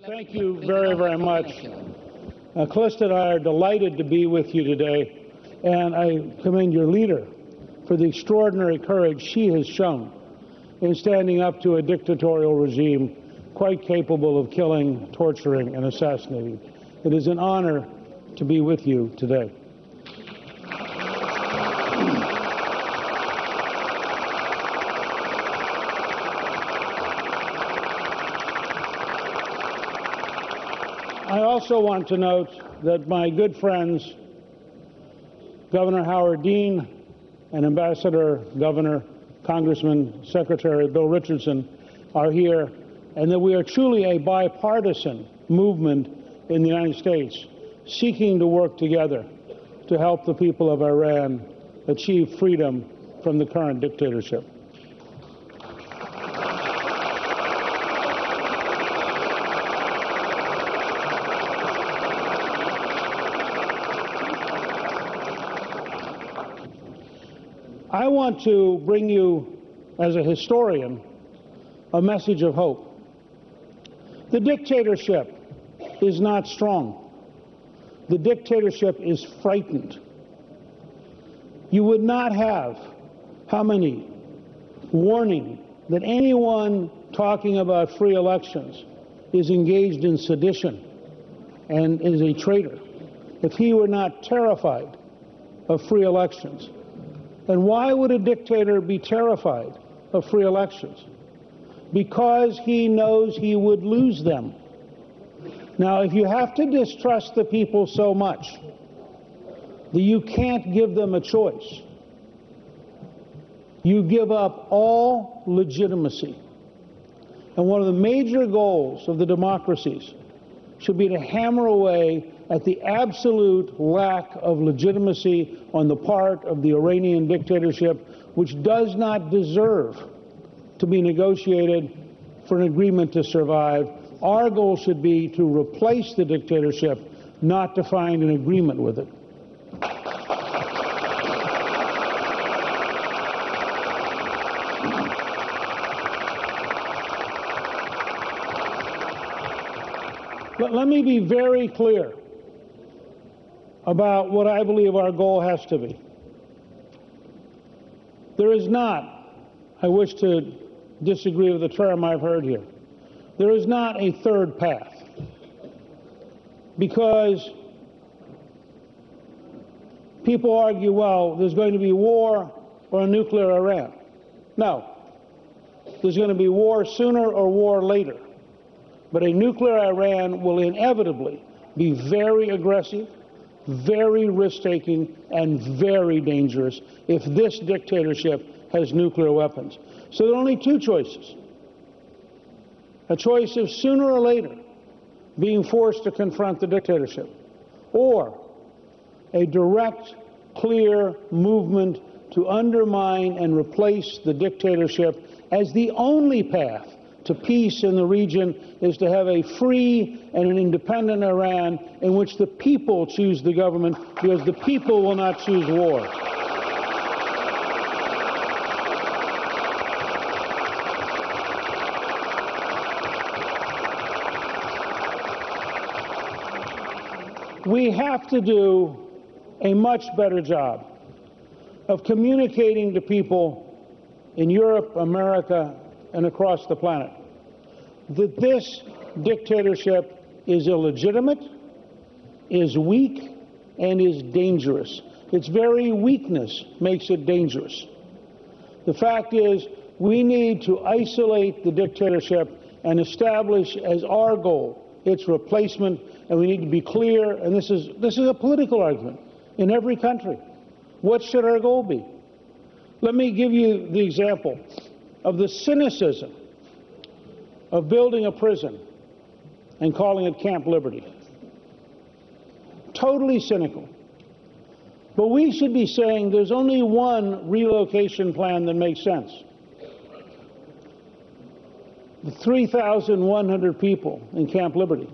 Thank you very, very much. Callista and I are delighted to be with you today, and I commend your leader for the extraordinary courage she has shown in standing up to a dictatorial regime quite capable of killing, torturing, and assassinating. It is an honor to be with you today. I also want to note that my good friends, Governor Howard Dean and Ambassador, Governor, Congressman, Secretary Bill Richardson are here, and that we are truly a bipartisan movement in the United States seeking to work together to help the people of Iran achieve freedom from the current dictatorship. I want to bring you, as a historian, a message of hope. The dictatorship is not strong. The dictatorship is frightened. You would not have Khamenei warning that anyone talking about free elections is engaged in sedition and is a traitor if he were not terrified of free elections. And why would a dictator be terrified of free elections? Because he knows he would lose them. Now, if you have to distrust the people so much that you can't give them a choice, you give up all legitimacy. And one of the major goals of the democracies should be to hammer away at the absolute lack of legitimacy on the part of the Iranian dictatorship, which does not deserve to be negotiated for an agreement to survive. Our goal should be to replace the dictatorship, not to find an agreement with it. Let me be very clear about what I believe our goal has to be. There is not, I wish to disagree with the term I've heard here, there is not a third path, because people argue, well, there's going to be war or a nuclear Iran. No, there's going to be war sooner or war later, but a nuclear Iran will inevitably be very aggressive, very risk-taking, and very dangerous if this dictatorship has nuclear weapons. So there are only two choices. A choice of sooner or later being forced to confront the dictatorship, or a direct, clear movement to undermine and replace the dictatorship as the only path to peace in the region is to have a free and an independent Iran in which the people choose the government, because the people will not choose war. We have to do a much better job of communicating to people in Europe, America, and across the planet that this dictatorship is illegitimate, is weak, and is dangerous. Its very weakness makes it dangerous. The fact is, we need to isolate the dictatorship and establish as our goal its replacement, and we need to be clear, and this is a political argument in every country. What should our goal be? Let me give you the example of the cynicism of building a prison and calling it Camp Liberty. Totally cynical. But we should be saying there's only one relocation plan that makes sense. The 3,100 people in Camp Liberty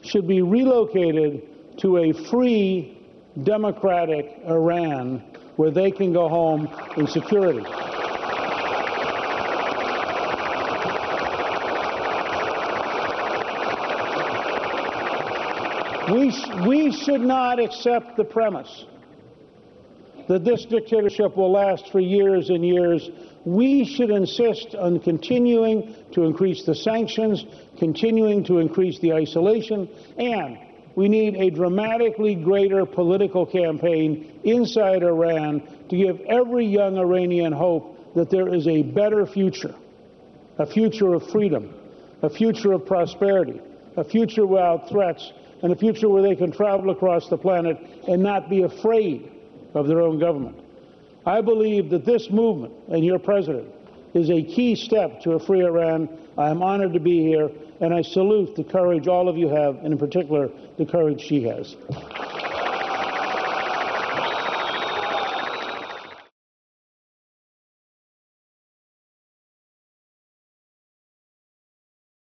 should be relocated to a free, democratic Iran where they can go home in security. We should not accept the premise that this dictatorship will last for years and years. We should insist on continuing to increase the sanctions, continuing to increase the isolation, and we need a dramatically greater political campaign inside Iran to give every young Iranian hope that there is a better future, a future of freedom, a future of prosperity, a future without threats, and a future where they can travel across the planet and not be afraid of their own government. I believe that this movement and your president is a key step to a free Iran. I am honored to be here, and I salute the courage all of you have, and in particular, the courage she has.